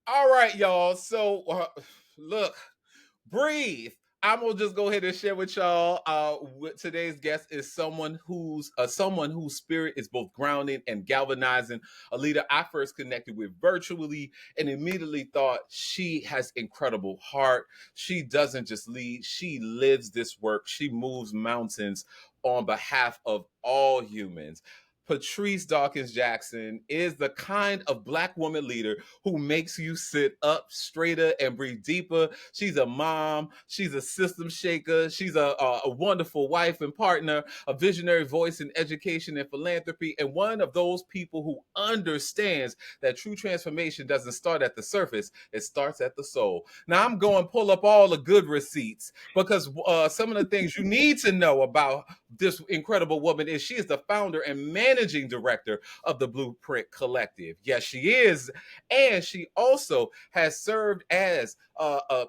All right, y'all. So, look, breathe. I'm gonna just go ahead and share with y'all. Today's guest is someone whose spirit is both grounding and galvanizing. A leader I first connected with virtually, and immediately thought she has incredible heart. She doesn't just lead; she lives this work. She moves mountains on behalf of all humans. Patrice Dawkins-Jackson is the kind of Black woman leader who makes you sit up straighter and breathe deeper. She's a mom, she's a system shaker, she's a wonderful wife and partner, a visionary voice in education and philanthropy, and one of those people who understands that true transformation doesn't start at the surface, it starts at the soul. Now, I'm going to pull up all the good receipts because some of the things you need to know about this incredible woman is she is the founder and managing director of the Blueprint Collective. Yes, she is. And she also has served as advisor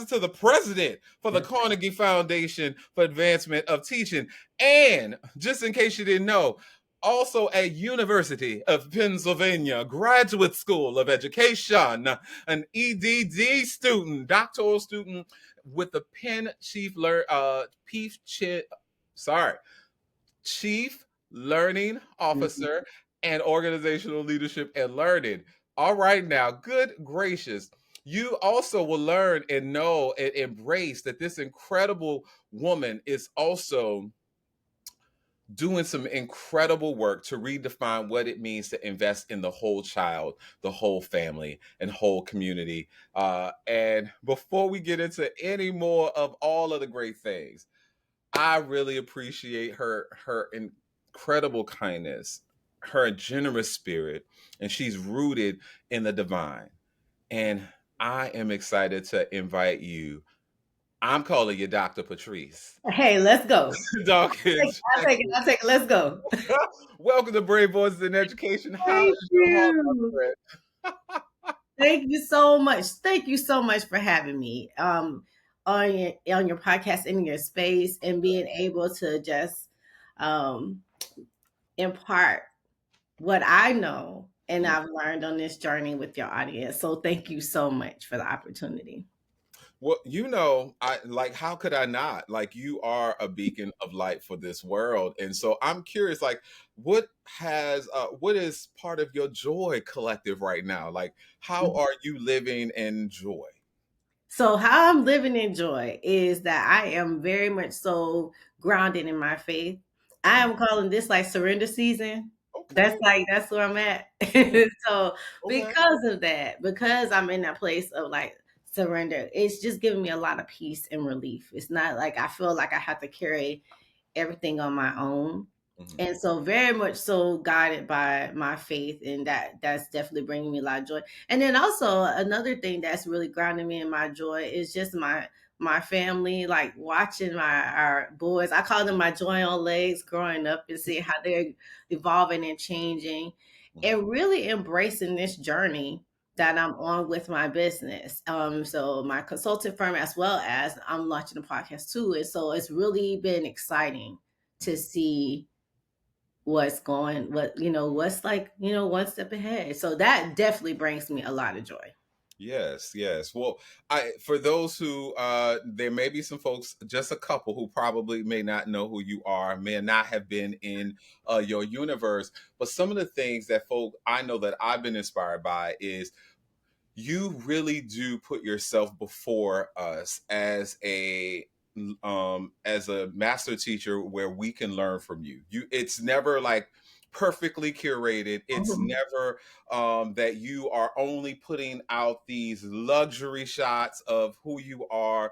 to the president for the Carnegie Foundation for Advancement of Teaching. And just in case you didn't know, also at University of Pennsylvania Graduate School of Education, an EDD student, doctoral student with the Penn Chief Learning Officer and Organizational Leadership and Learning. All right, now, good gracious. You also will learn and know and embrace that this incredible woman is also doing some incredible work to redefine what it means to invest in the whole child, the whole family, and whole community. And before we get into any more of all of the great things, I really appreciate her incredible kindness, her generous spirit, and she's rooted in the divine. And I am excited to invite you. I'm calling you Dr. Patrice. Hey, let's go. Dawkins. I'll take it. I'll take it. Let's go. Welcome to Brave Voices in Education. How Thank is your heart, you. my friend? Thank you so much. Thank you so much for having me on your podcast in your space and being able to just um impart what I know and I've learned on this journey with your audience. So thank you so much for the opportunity. Well, I like how could I not? Like you are a beacon of light for this world. And so I'm curious, like what is part of your joy collective right now? Like how are you living in joy? So how I'm living in joy is that I am very much so grounded in my faith. I am calling this like surrender season. Okay. That's where I'm at. So Okay. because of that, because I'm in that place of like surrender, it's just giving me a lot of peace and relief. It's not like I feel like I have to carry everything on my own. Mhm. And so very much so guided by my faith, and that's definitely bringing me a lot of joy. And then also another thing that's really grounding me in my joy is just my family, like watching our boys. I call them my joy on legs growing up and seeing how they're evolving and changing Mhm. and really embracing this journey that I'm on with my business. So my consulting firm, as well as I'm launching a podcast too. And so it's really been exciting to see what's like, one step ahead. So that definitely brings me a lot of joy. Yes, yes. Well, I for those who there may be some folks, just a couple who probably may not know who you are, may not have been in your universe, but some of the things that folk I know that I've been inspired by is you really do put yourself before us as a master teacher where we can learn from you. It's never like perfectly curated. It's Mhm. never that you are only putting out these luxury shots of who you are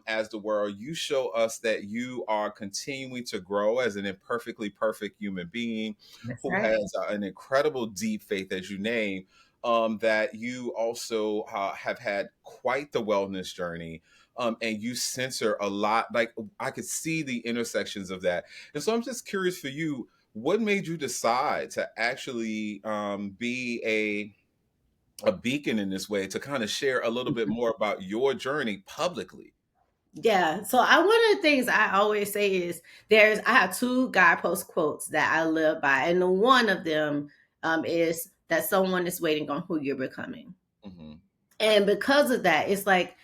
as the world. You show us that you are continuing to grow as an imperfectly perfect human being That's who right. has an incredible deep faith, as you name, that you also have had quite the wellness journey. And you censor a lot. Like I could see the intersections of that. And so I'm just curious for you, what made you decide to actually be a beacon in this way to kind of share a little bit more about your journey publicly? Yeah. So one of the things I always say is I have two guidepost quotes that I live by, and the one of them is that someone is waiting on who you're becoming. Mm-hmm. And because of that, it's like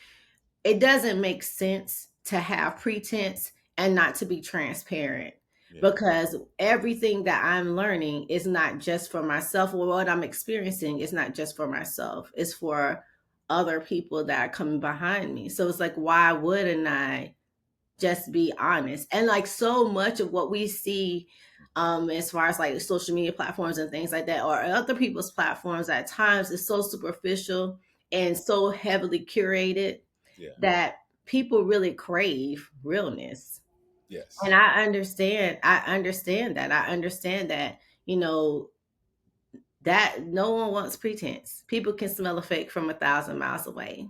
it doesn't make sense to have pretense and not to be transparent, Yeah. because everything that I'm learning is not just for myself, or what I'm experiencing is not just for myself, it's for other people that are coming behind me. So it's like, why wouldn't I just be honest? And like so much of what we see, as far as like social media platforms and things like that, or other people's platforms at times, is so superficial and so heavily curated Yeah. that people really crave realness. And Yes. I understand that. I understand that, you know, that no one wants pretense. People can smell a fake from 1,000 miles away.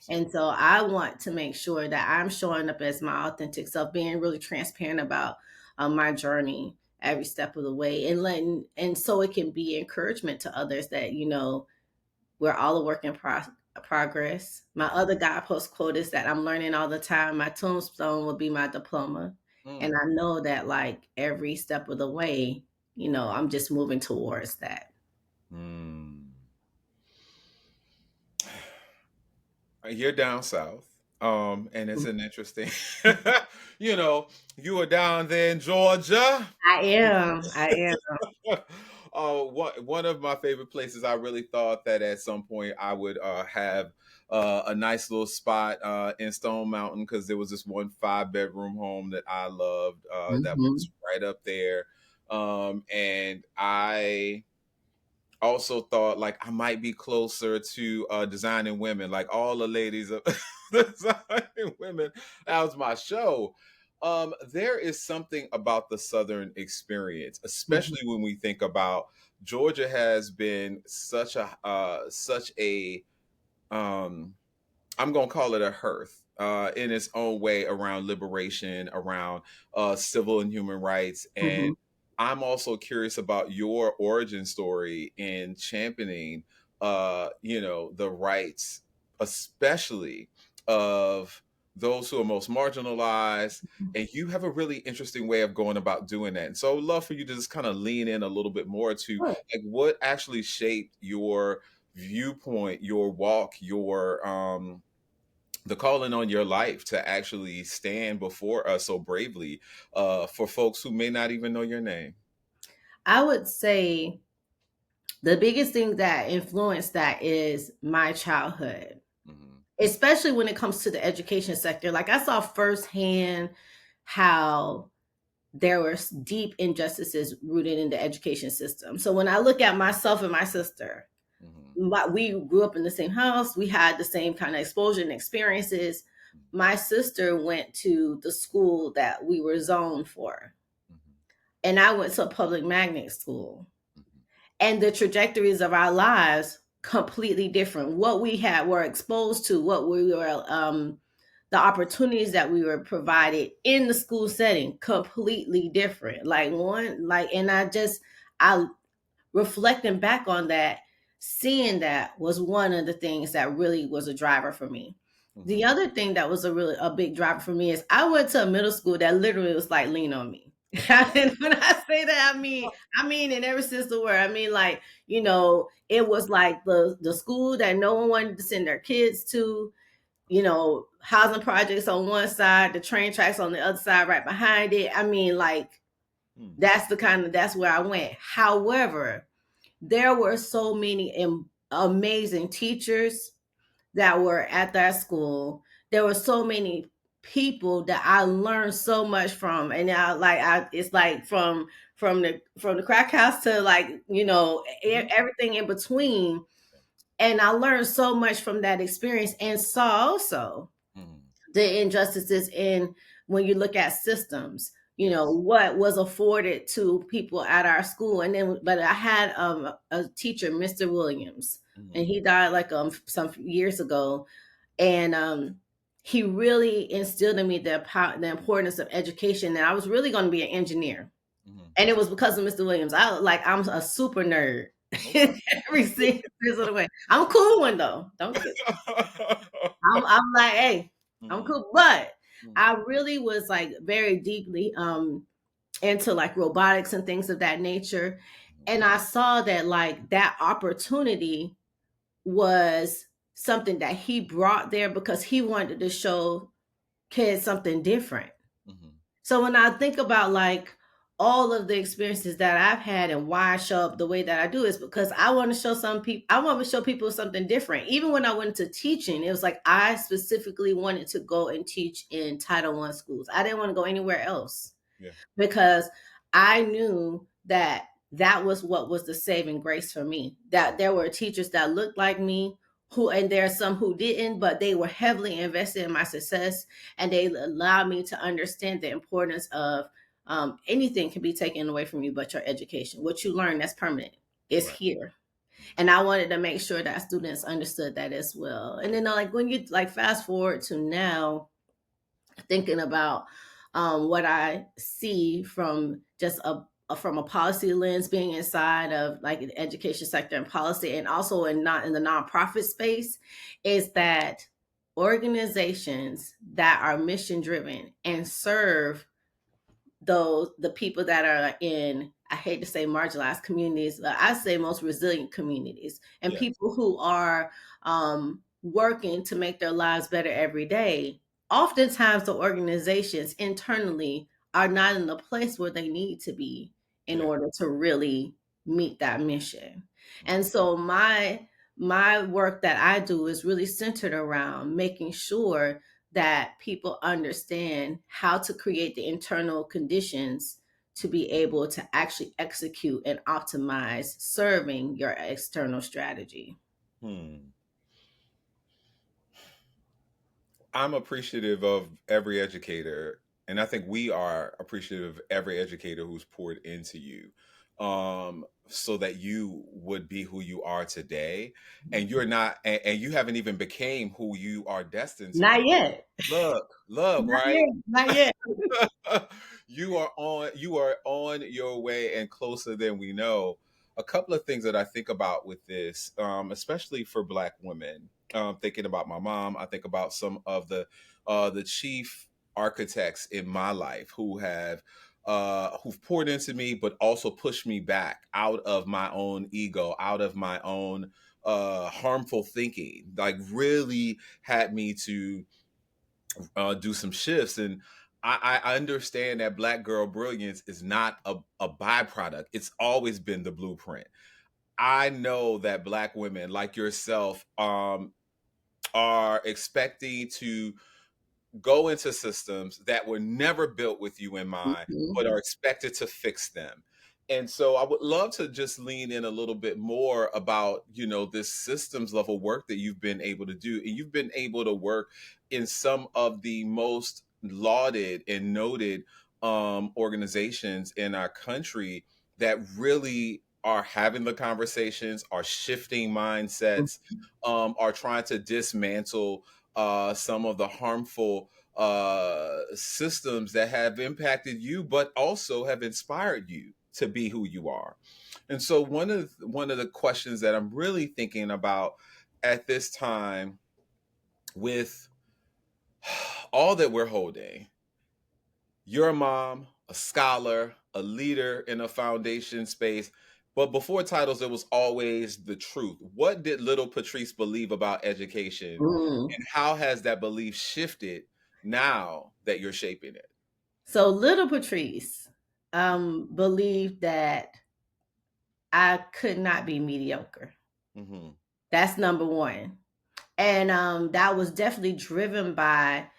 And Absolutely. so I want to make sure that I'm showing up as my authentic self, being really transparent about my journey every step of the way, and letting, and so it can be encouragement to others that, you know, we're all a work in progress. My Mm-hmm. other guidepost quote is that I'm learning all the time. My tombstone will be my diploma. And Mm. I know that like every step of the way, you know, I'm just moving towards that. Mm. You're down south. And it's an interesting, you know, you were down there in Georgia. I am. I am. One of my favorite places. I really thought that at some point I would have a nice little spot in Stone Mountain, because there was this one 5-bedroom home that I loved that was Mhm. right up there. And I also thought like I might be closer to Designing Women, like all the ladies of Designing Women. That was my show. There is something about the Southern experience, Mhm. especially when we think about Georgia has been such a um, I'm gonna call it a hearth in its own way around liberation, around civil and human rights. And Mhm. I'm also curious about your origin story in championing, the rights, especially of those who are most marginalized. And you have a really interesting way of going about doing that. And so I would love for you to just kind of lean in a little bit more to Sure. like what actually shaped your viewpoint, your walk, your the calling on your life to actually stand before us so bravely for folks who may not even know your name. I would say the biggest thing that influenced that is my childhood, Hmm. especially when it comes to the education sector. Like I saw firsthand how there were deep injustices rooted in the education system. So when I look at myself and my sister, Hmm. we grew up in the same house, we had the same kind of exposure and experiences. My sister went to the school that we were zoned for, Hmm. and I went to a public magnet school. Hmm. And the trajectories of our lives completely different. What we had were exposed to, what we were the opportunities that we were provided in the school setting, completely different. Like one, like, and I reflecting back on that, seeing that was one of the things that really was a driver for me. The Hmm. other thing that was a big driver for me is I went to a middle school that literally was like lean on me. And when I say that, I mean in every sense of the word. I mean, like, you know, it was like the school that no one wanted to send their kids to, you know, housing projects on one side, the train tracks on the other side right behind it. I mean, like, Hmm. that's where I went. However, there were so many amazing teachers that were at that school. There were so many people that I learned so much from, and it's like from the crack house to, like, you know, Hmm. everything in between. And I learned so much from that experience, and saw also Hmm. the injustices in, when you look at systems, you know, Yes. what was afforded to people at our school. And then, but I had a teacher, Mr. Williams, and Hmm. he died like some years ago. And he really instilled in me the importance of education, and I was really going to be an engineer. Hmm. And it was because of Mr. Williams. I'm a super nerd Okay. in every single of the way. I'm a cool one though. Don't get I'm like, hey, I'm Hmm. cool. But Hmm. I really was like very deeply into like robotics and things of that nature. And I saw that like that opportunity was something that he brought there because he wanted to show kids something different. Mhm. So when I think about like all of the experiences that I've had and why I show up the way that I do is because I want to show some people, I want to show people something different. Even when I went into teaching, it was like I specifically wanted to go and teach in Title I schools. I didn't want to go anywhere else Yeah. because I knew that that was what was the saving grace for me. That there were teachers that looked like me who, and there are some who didn't, but they were heavily invested in my success, and they allowed me to understand the importance of anything can be taken away from you but your education. What you learn, that's permanent. It's Right. here. And I wanted to make sure that students understood that as well. And then like when you like fast forward to now, thinking about what I see from just from a policy lens, being inside of like the education sector and policy, and also in not in the nonprofit space, is that organizations that are mission driven and serve those the people that are in, I hate to say marginalized communities, but I say most resilient communities, and Yes. people who are working to make their lives better every day. Oftentimes the organizations internally are not in the place where they need to be in Yeah. order to really meet that mission. Mhm. And so my work that I do is really centered around making sure that people understand how to create the internal conditions to be able to actually execute and optimize serving your external strategy. Hmm. I'm appreciative of every educator, and I think we are appreciative of every educator who's poured into you, so that you would be who you are today. And you're not, and you haven't even became who you are destined to Not be. yet. Look, Not right? yet. Not yet. You are on your way and closer than we know. A couple of things that I think about with this, especially for Black women, thinking about my mom, I think about some of the chief architects in my life who've poured into me, but also pushed me back out of my own ego, out of my own harmful thinking. Like really had me to do some shifts. And I understand that Black girl brilliance is not a byproduct. It's always been the blueprint. I know that Black women like yourself are expecting to go into systems that were never built with you in mind, Mhm. but are expected to fix them. And so I would love to just lean in a little bit more about, this systems level work that you've been able to do. And you've been able to work in some of the most lauded and noted organizations in our country that really are having the conversations, are shifting mindsets, are trying to dismantle some of the harmful systems that have impacted you, but also have inspired you to be who you are. And so one of the questions that I'm really thinking about at this time, with all that we're holding, you're a mom, a scholar, a leader in a foundation space. But before titles, it was always the truth. What did little Patrice believe about education? Mm. And how has that belief shifted now that you're shaping it? So little Patrice believed that I could not be mediocre. Hmm. That's number one. And that was definitely driven by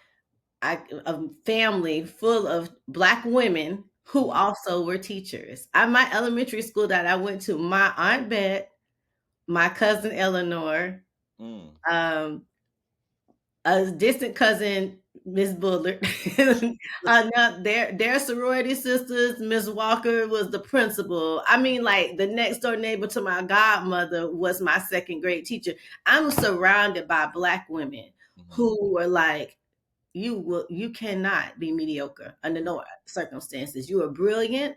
a family full of Black women who Mm, also were teachers. My elementary school that I went to, my aunt Bet, my cousin Eleanor, mm. um, a distant cousin, Miss Bullard. Now their sorority sisters, Miss Walker was the principal. I mean, like the next door neighbor to my godmother was my second grade teacher. I'm surrounded by Black women Mhm. who were like, you cannot be mediocre under no circumstances. You are brilliant,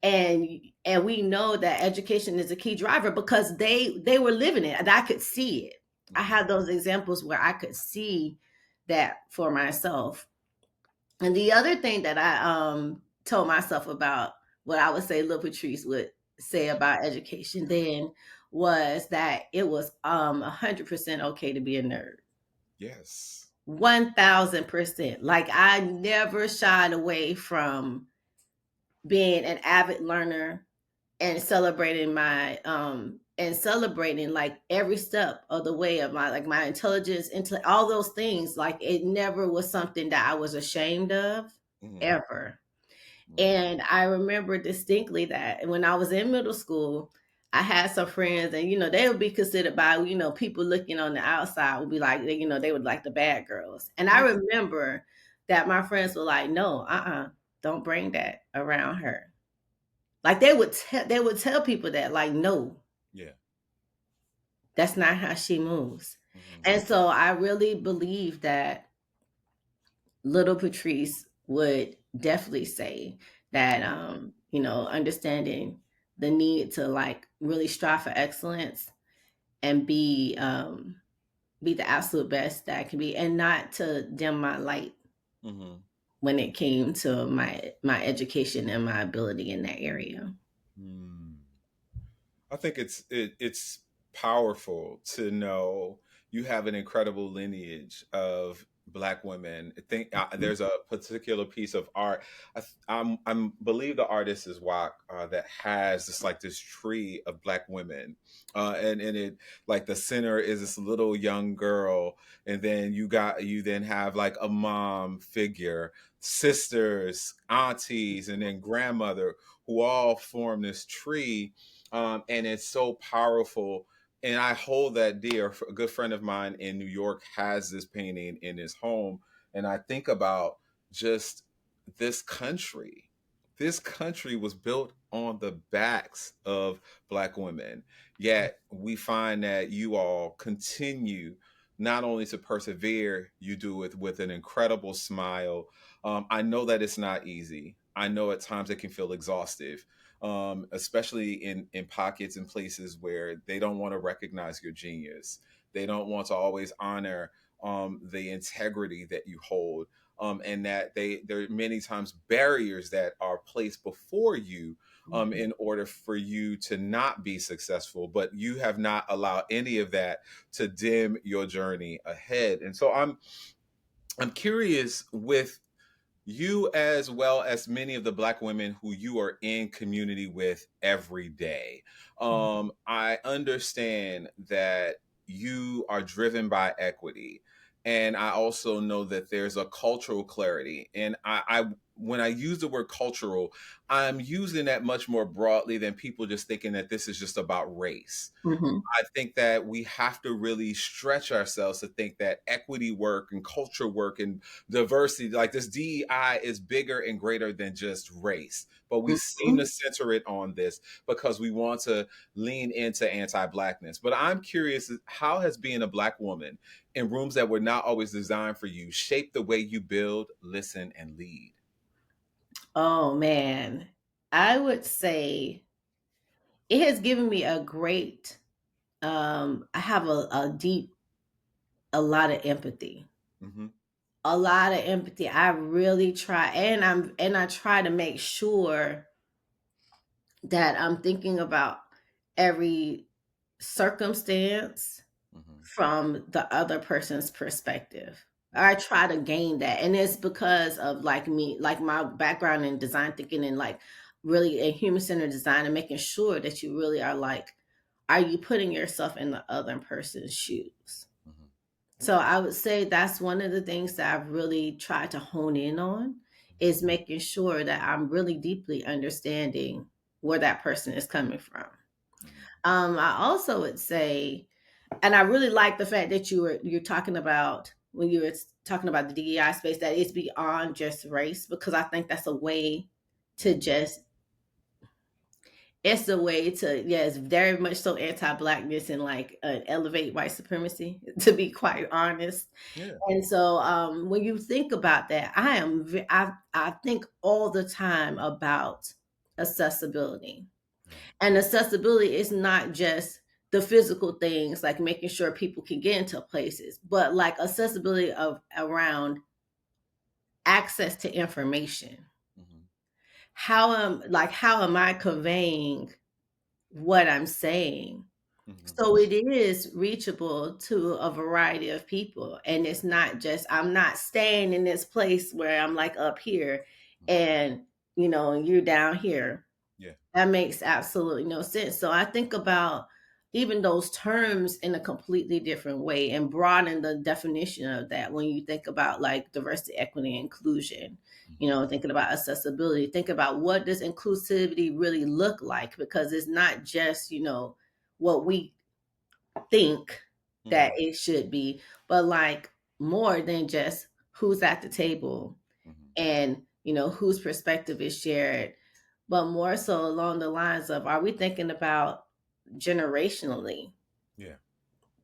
and we know that education is a key driver because they were living it and I could see it. I Mhm. had those examples where I could see that for myself. And the other thing that I told myself about what I would say little Patrice would say about education then was that it was 100% okay to be a nerd. Yes. 1000%. Like I never shied away from being an avid learner and celebrating like every step of the way of my like my intelligence into all those things. Like it never was something that I was ashamed of Hmm. ever. Hmm. And I remember distinctly that when I was in middle school, I had some friends, and they would be considered by people looking on the outside would be like, they would like the bad girls. And I Yeah. remember that my friends were like, no, don't bring that around her. Like they would tell people that, like, no, Yeah. that's not how she moves. Hmm. And so I really believe that little Patrice would definitely say that understanding the need to like really strive for excellence and be the absolute best that I can be, and not to dim my light Hmm. when it came to my education and my ability in that area. Hmm. I think it's powerful to know you have an incredible lineage of Black women. I think there's a particular piece of art. I'm believe the artist is Wack that has this like this tree of Black women, and it like the center is this little young girl, and then you then have like a mom figure, sisters, aunties, and then grandmother who all form this tree, and it's so powerful. And I hold that dear. A good friend of mine in New York has this painting in his home, and I think about just this country. This country was built on the backs of Black women. Yet we find that you all continue not only to persevere, you do it with an incredible smile. I know that it's not easy. I know at times it can feel exhaustive, especially in pockets and places where they don't want to recognize your genius. They don't want to always honor the integrity that you hold, and that there are many times barriers that are placed before you in order for you to not be successful. But you have not allowed any of that to dim your journey ahead. And so I'm curious with you as well as many of the Black women who you are in community with every day. I understand that you are driven by equity, and I also know that there's a cultural clarity. And I when I use the word cultural, I'm using that much more broadly than people just thinking that this is just about race. Mhm. I think that we have to really stretch ourselves to think that equity work and culture work and diversity, like this DEI, is bigger and greater than just race. But we seem to Mhm. center it on this because we want to lean into anti-blackness. But I'm curious, how has being a Black woman in rooms that were not always designed for you shaped the way you build, listen, and lead? Oh man, I would say it has given me a great. I have a lot of empathy. Hmm. A lot of empathy. I really try, and I try to make sure that I'm thinking about every circumstance Hmm. from the other person's perspective. I Hmm. try to gain that. And it's because of like me, like my background in design thinking and like really in human centered design, and making sure that you really are like, are you putting yourself in the other person's shoes? Hmm. So I would say that's one of the things that I've really tried to hone in on, is making sure that I'm really deeply understanding where that person is coming from. Hmm. I also would say, and I really like the fact that you're talking about when you were talking about the DEI space, that it's beyond just race, because I think that's a way to Hmm. just it's a way to, yes, very much so anti-blackness and like elevate white supremacy, to be quite honest. Yeah. And so when you think about that, I think all the time about accessibility. Right. And accessibility is not just the physical things like making sure people can get into places, but like accessibility of around access to information. Hmm. How am I conveying? what I'm saying. Mhm. So it is reachable to a variety of people. And it's not just, I'm not staying in this place where I'm like up here Mhm. and, you're down here. Yeah. That makes absolutely no sense. So I think about even those terms in a completely different way and broaden the definition of that when you think about like diversity, equity, and inclusion. Mhm. Thinking about accessibility, think about what does inclusivity really look like, because it's not just, what we think that Mhm. it should be, but like more than just who's at the table Mhm. and whose perspective is shared, but more so along the lines of, are we thinking about generationally, Yeah.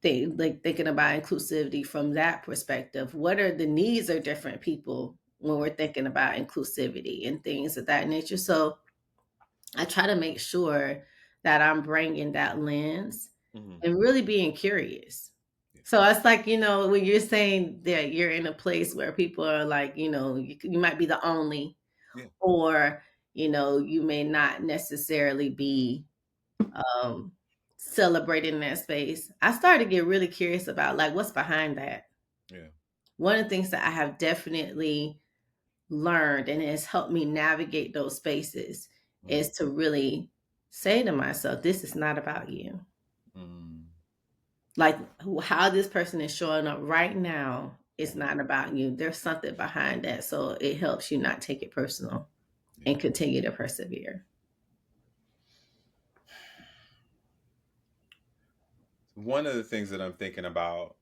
like thinking about inclusivity from that perspective? What are the needs of different people when we're thinking about inclusivity and things of that nature? So I try to make sure that I'm bringing that lens Mhm. and really being curious. Yeah. So it's like, when you're saying that you're in a place where people are like, you might be the only, Yeah. or, you may not necessarily be um, celebrating that space. I started to get really curious about like what's behind that. Yeah. One of the things that I have definitely learned and has helped me navigate those spaces Mhm. is to really say to myself, this is not about you. Mhm. Like how this person is showing up right now is Mhm. not about you. There's something behind that. So it helps you not take it personal Yeah. and continue to persevere. One of the things that I'm thinking about,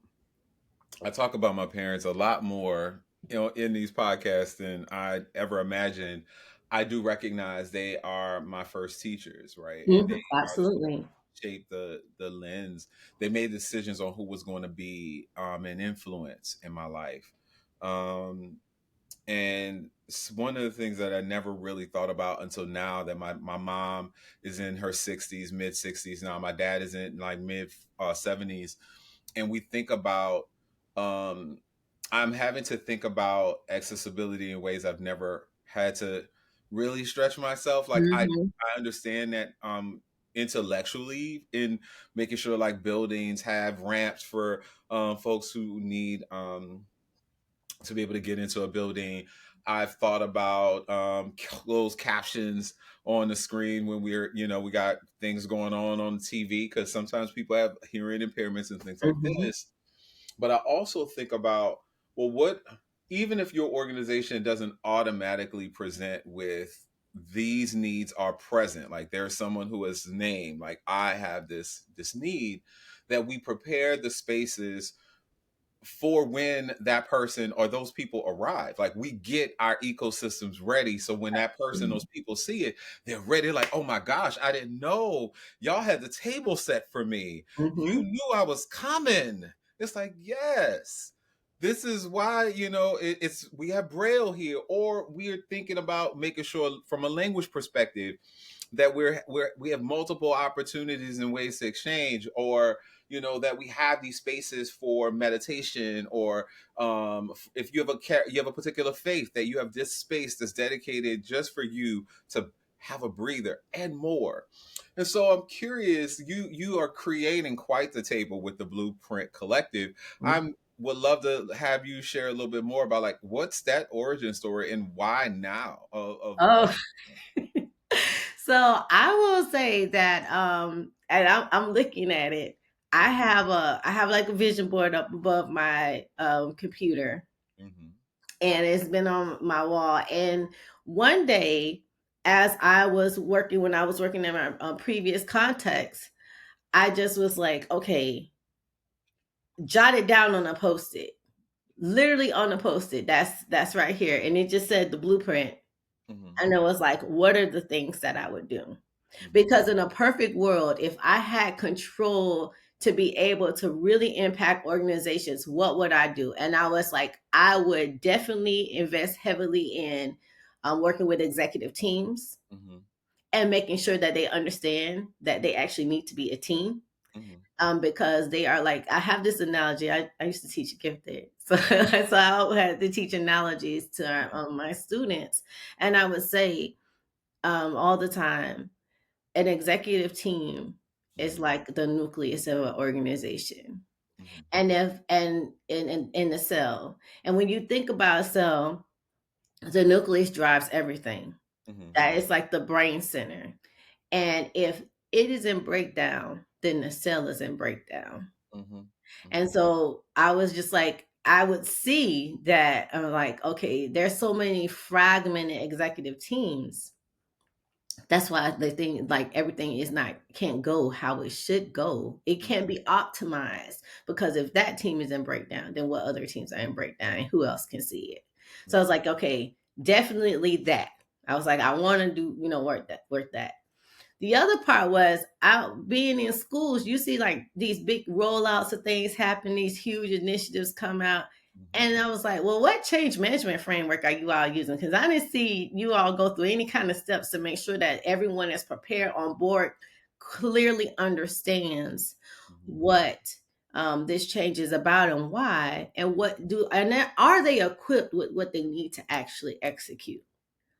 I talk about my parents a lot more, in these podcasts than I ever imagined. I do recognize they are my first teachers, right? And they are the ones Absolutely. who shape the lens. They made decisions on who was going to be an influence in my life. Um, and one of the things that I never really thought about until now, that my mom is in her 60s, mid 60s now. My dad is in like mid 70s, and we think about um I'm having to think about accessibility in ways I've never had to really stretch myself. Like Mhm. I understand that intellectually, in making sure like buildings have ramps for folks who need to be able to get into a building. I've thought about closed captions on the screen when we got things going on the TV, because sometimes people have hearing impairments and things like Mhm. this. But I also think about, well, what, even if your organization doesn't automatically present with these needs are present, like there's someone who is named, like I have this need, that we prepare the spaces for when that person or those people arrive. Like we get our ecosystems ready, so when that person, those people see it, they're ready. Like, oh my gosh, I didn't know y'all had the table set for me. You Mhm. knew I was coming. It's like, yes, this is why, it's we have braille here, or we're thinking about making sure from a language perspective that we have multiple opportunities and ways to exchange, or that we have these spaces for meditation, or if you have you have a particular faith, that you have this space that's dedicated just for you to have a breather and more. And so I'm curious, you are creating quite the table with the Blueprint Collective. Mhm. I'm would love to have you share a little bit more about like what's that origin story and why now of Oh, so I will say that, and I'm looking at it. I have like a vision board up above my computer, Mhm. and it's been on my wall. And one day, as when I was working in my previous context, I just was like, okay, jot it down on a post-it, literally on a post-it. That's right here, and it just said the blueprint. Mhm. And it was like, what are the things that I would do? Mhm. Because in a perfect world, if I had control to be able to really impact organizations, what would I do? And I was like, I would definitely invest heavily in working with executive teams Mhm. and making sure that they understand that they actually need to be a team. Mhm. Because they are like, I have this analogy. I used to teach gifted, so so I had to teach analogies to Mhm. my students, and I would say all the time, an executive team is Mhm. like the nucleus of an organization. Mhm. And if and in the cell. And when you think about a cell, the nucleus drives everything. Mhm. That is like the brain center. And if it is in breakdown, then the cell is in breakdown. Mhm. And Mhm. so I was just like, I would see that I'm like, okay, there's so many fragmented executive teams. That's why the thing, like everything is not can't go how it should go. It can't Mhm. be optimized because if that team is in breakdown, then what other teams are in breakdown and who else can see it? So I Yeah. was like, okay, definitely that. I was like, I want to do, work that. The other part was out being in schools, you see like these big rollouts of things happen, these huge initiatives come out. Mhm. And I was like, well, what change management framework are you all using? Because I didn't see you all go through any kind of steps to make sure that everyone is prepared on board, clearly understands Mhm. what this change is about and why, and are they equipped with what they need to actually execute?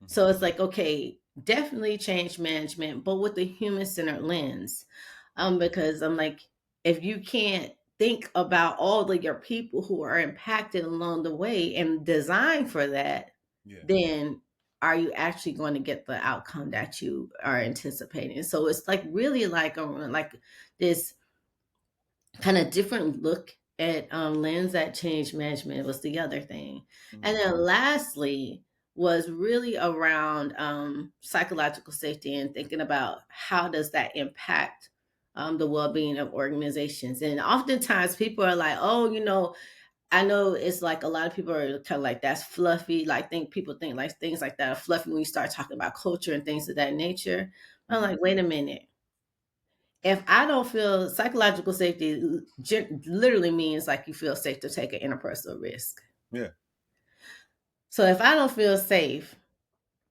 So Mhm. it's like, okay, definitely change management, but with the human centered lens. Because I'm like, if you can't think about all of your people who are impacted along the way and design for that, Yeah. then are you actually going to get the outcome that you are anticipating? So it's like really like this kind of different look at lens at change management was the other thing. And Mhm. then lastly was really around psychological safety and thinking about how does that impact the well-being of organizations. And oftentimes people are like, oh, I know it's like a lot of people are kind of like that's fluffy. Like people think like things like that are fluffy when you start talking about culture and things of that nature. I'm Mhm. like, wait a minute, if I don't feel psychological safety, literally means like you feel safe to take an interpersonal risk. Yeah. So if I don't feel safe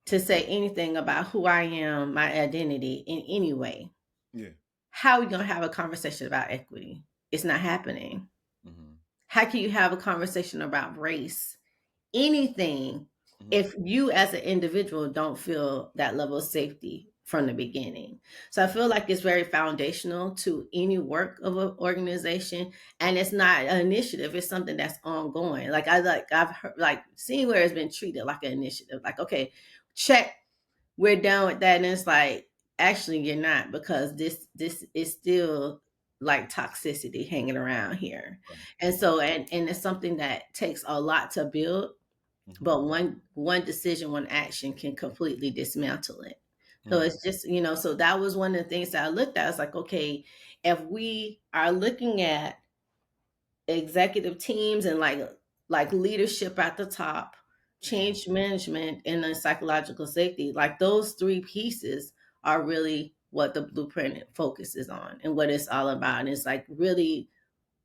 to Mhm. say anything about who I am, my identity in any way, Yeah. how are we going to have a conversation about equity? It's not happening. Mhm. How can you have a conversation about race, anything, Mhm. if you as an individual don't feel that level of safety from the beginning? So I feel like it's very foundational to any work of an organization, and it's not an initiative, it's something that's ongoing. I've heard, like seen where it's been treated like an initiative, like, okay, check, we're done with that. And it's like, actually you're not, because this is still like toxicity hanging around here. Right. And Right. so and it's something that takes a lot to build, Mhm. but one decision, one action can completely dismantle it. So Mhm. it's just, so that was one of the things that I looked at. I was like, okay, if we are looking at executive teams and like leadership at the top, Mhm. change management, and then psychological safety, like those three pieces are really what the blueprint focuses on and what it's all about. And it's like really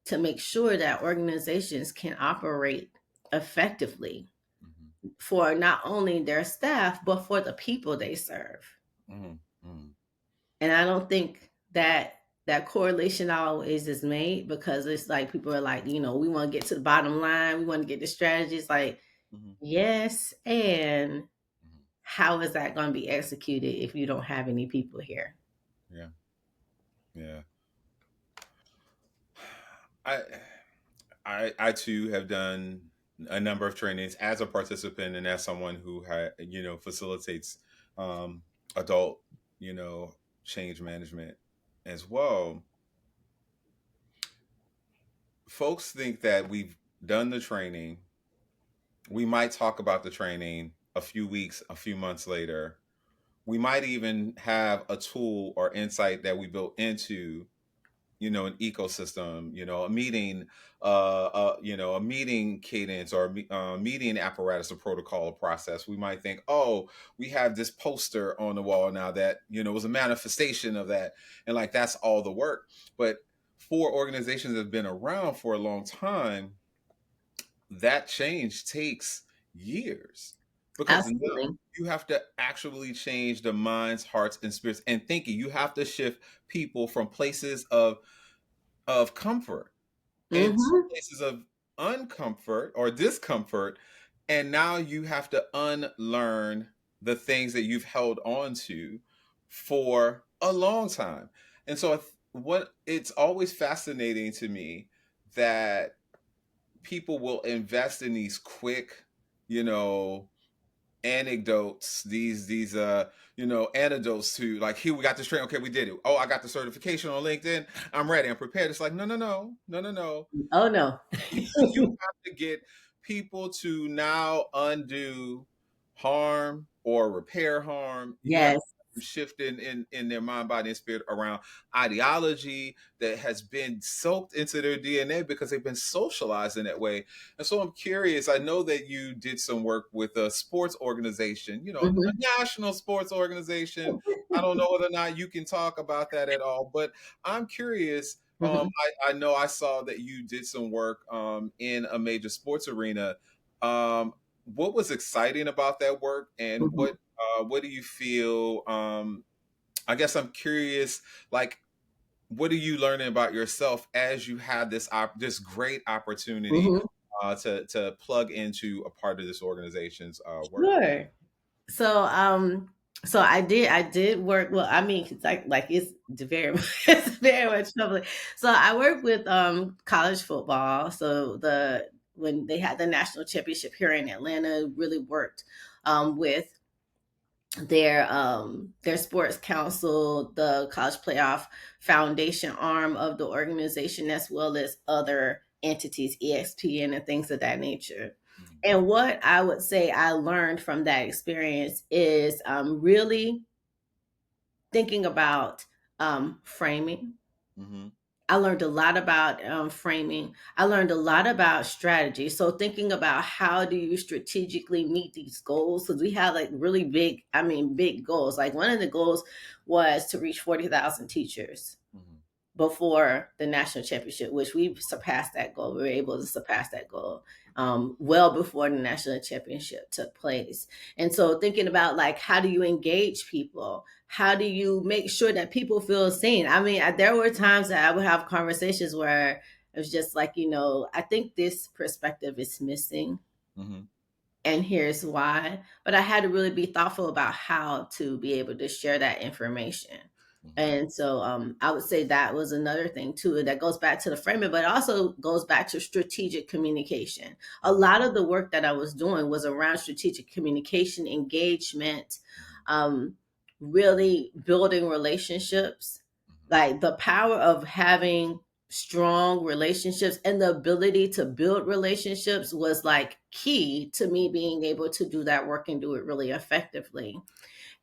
to make sure that organizations can operate effectively Mhm. for not only their staff but for the people they serve. Mhm. Mhm. And I don't think that correlation always is made, because it's like people are like, we want to get to the bottom line, we want to get the strategies. Like, Mhm. yes, and Mhm. how is that going to be executed if you don't have any people here? Yeah. Yeah. I I too have done a number of trainings as a participant and as someone who facilitates um adult, you know, change management as well. Folks think that we've done the training. We might talk about the training a few weeks, a few months later. We might even have a tool or insight that we built into, an ecosystem, a meeting, a meeting cadence or meeting apparatus, or protocol or process. We might think, oh, we have this poster on the wall now that was a manifestation of that, and like that's all the work. But for organizations that have been around for a long time, that change takes years, because now Absolutely. you have to actually change the minds, hearts, and spirits and thinking. You have to shift people from places of comfort into Mm-hmm. places of uncomfort or discomfort, and now you have to unlearn the things that you've held on to for a long time. And so what it's always fascinating to me that people will invest in these quick, you know, anecdotes, these anecdotes to like, here we got this training, okay, we did it. Oh, I got the certification on LinkedIn. I'm ready. I'm prepared. It's like, no, no, no, no, no, no. Oh no. You have to get people to now undo harm or repair harm. You have Yes. to shift in their mind, body, and spirit around ideology that has been soaked into their DNA because they've been socialized in that way. And so I'm curious. I know that you did some work with a sports organization, a Mhm. national sports organization. I don't know whether or not you can talk about that at all, but I'm curious. Mhm. I know I saw that you did some work in a major sports arena. Um, what was exciting about that work, and Mhm. what do you feel? I guess I'm curious. Like, what are you learning about yourself as you have this great opportunity Mhm. to plug into a part of this organization's work? Sure. So so I did work, well, I mean, it's like it's very it's very much public. So I work with college football. So the when they had the national championship here in Atlanta, really worked with their sports council, the college playoff foundation arm of the organization, as well as other entities, ESPN and things of that nature. And what I would say I learned from that experience is really thinking about framing. Mm-hmm. I learned a lot about framing. I learned a lot about strategy. So thinking about how do you strategically meet these goals? Because we had like really big, I mean, big goals. Like one of the goals was to reach 40,000 teachers Mm-hmm. before the national championship, which we surpassed that goal. We were able to surpass that goal well before the national championship took place. And so, thinking about like, how do you engage people? How do you make sure that people feel seen? I mean, there were times that I would have conversations where it was just like, I think this perspective is missing Mm-hmm. and here's why. But I had to really be thoughtful about how to be able to share that information. Mm-hmm. And so I would say that was another thing too that goes back to the framing, but also goes back to strategic communication. A Mm-hmm. lot of the work that I was doing was around strategic communication, engagement, um, really building relationships, like the power of having strong relationships and the ability to build relationships was like key to me being able to do that work and do it really effectively.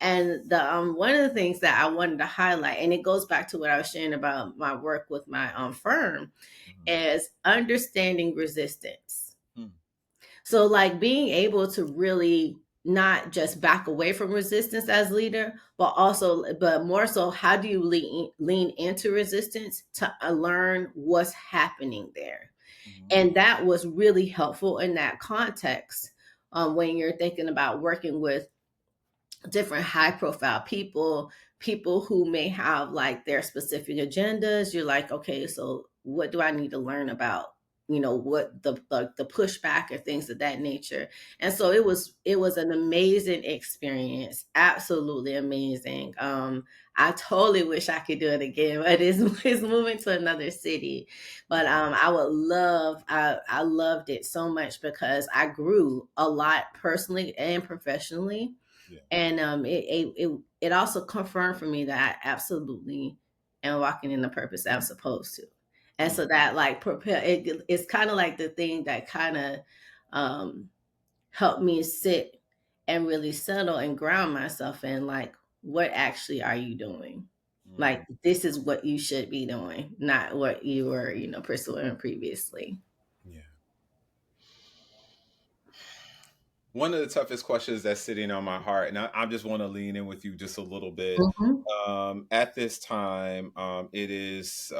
And the one of the things that I wanted to highlight, and it goes back to what I was sharing about my work with my firm, Mm-hmm. is understanding resistance. Mm-hmm. So, like being able to really not just back away from resistance as leader, but more so, how do you lean into resistance to learn what's happening there? Mm-hmm. And that was really helpful in that context when you're thinking about working with different high profile people who may have like their specific agendas. You're like, okay, so what do I need to learn about, what the pushback or things of that nature. And so it was an amazing experience, absolutely amazing. I totally wish I could do it again, but it's moving to another city. But I loved it so much because I grew a lot personally and professionally. Yeah. And it also confirmed for me that I absolutely am walking in the purpose that I'm supposed to. And Mm-hmm. so that like it's kind of like the thing that kind of um helped me sit and really settle and ground myself in like, what actually are you doing? Like, this is what you should be doing, not what you were, pursuing previously. Yeah. One of the toughest questions that's sitting on my heart, and I just want to lean in with you just a little bit. Mhm. At this time, it is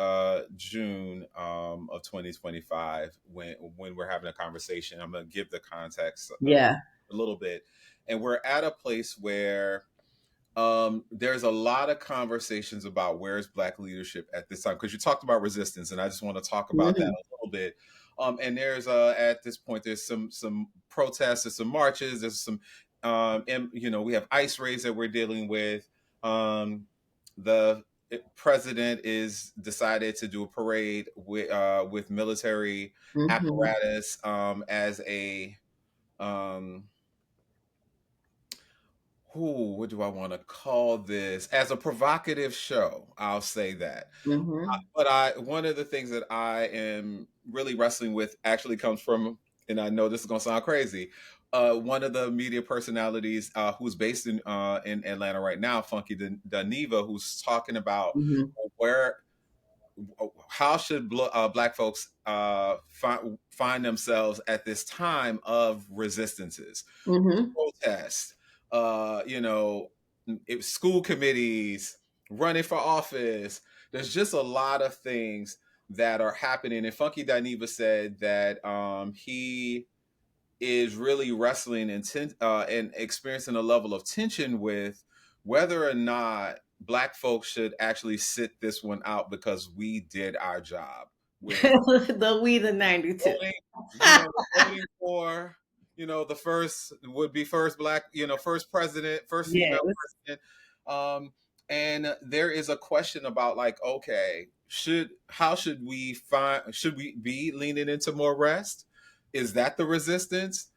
June of 2025 when we're having a conversation. I'm going to give the context Yeah. a little bit, and we're at a place where there's a lot of conversations about where's Black leadership at this time because you talked about resistance, and I just want to talk about that Mhm. a little bit. And there's at this point there's some protests, there's some marches, there's some and we have ICE raids that we're dealing with. Um, the president is decided to do a parade with military Mhm. apparatus as a um, what do I want to call this? As a provocative show, I'll say that. Mhm. But I one of the things that I am really wrestling with actually comes from, and I know this is gonna sound crazy. One of the media personalities who's based in Atlanta right now, Funky Daniva, who's talking about Mhm. where how should black folks find themselves at this time of resistances, Mhm. protests, you know, school committees, running for office. There's just a lot of things that are happening. And Funky Dineva said that he is really wrestling and experiencing a level of tension with whether or not black folks should actually sit this one out because we did our job with The We the 92. voting, voting for, the first would be first black, first president, first female Yes. president. Um, and there is a question about like, okay, how should we be leaning into more rest? Is that the resistance?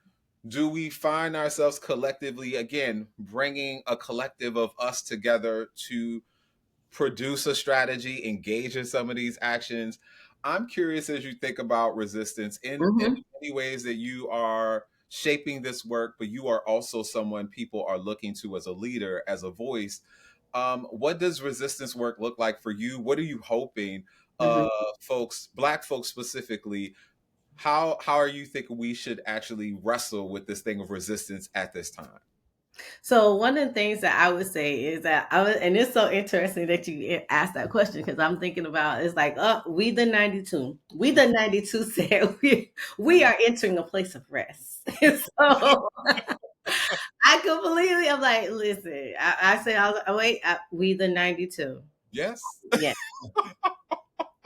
Do we find ourselves collectively again bringing a collective of us together to produce a strategy, engage in some of these actions? I'm curious as you think about resistance in Mhm. the many ways that you are shaping this work, but you are also someone people are looking to as a leader, as a voice. What does resistance work look like for you? What are you hoping Mhm. folks, black folks specifically, how are you thinking we should actually wrestle with this thing of resistance at this time? So one of the things that I would say is that and it's so interesting that you asked that question because I'm thinking about it's like, oh, we the 92. We the 92 said we are entering a place of rest. So I completely, I'm like, listen, I said, wait, we the 92. Yes. Yeah,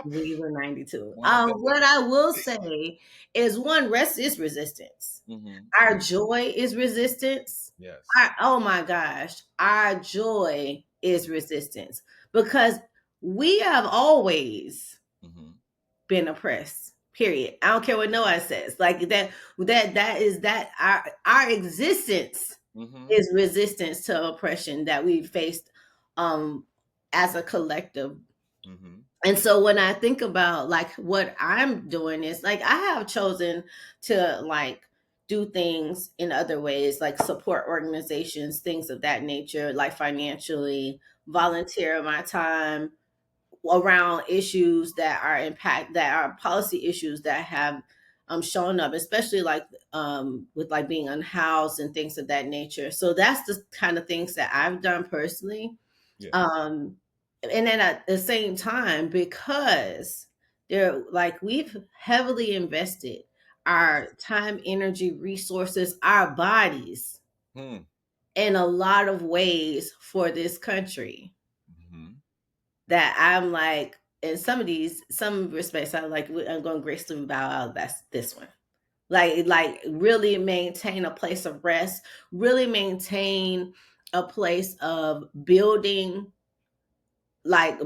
we the 92. One day. What I will say is one, rest is resistance. Hmm. Our joy is resistance. Yes. Oh my gosh, our joy is resistance because we have always Hmm. been oppressed. Period. I don't care what no one says. Like that our existence Hmm. is resistance to oppression that we faced um as a collective. Hmm. And so when I think about like what I'm doing is like I have chosen to like do things in other ways, like support organizations, things of that nature, like financially, volunteer my time around issues that are policy issues that have shown up, especially like with like being unhoused and things of that nature. So that's the kind of things that I've done personally. Yes. um and then at the same time, because they're like we've heavily invested our time, energy, resources, our bodies Hmm. in a lot of ways for this country, Hmm. that I'm like, in some respects, I'm going to gracefully bow out. That's this one. Like really maintain a place of rest, really maintain a place of building, like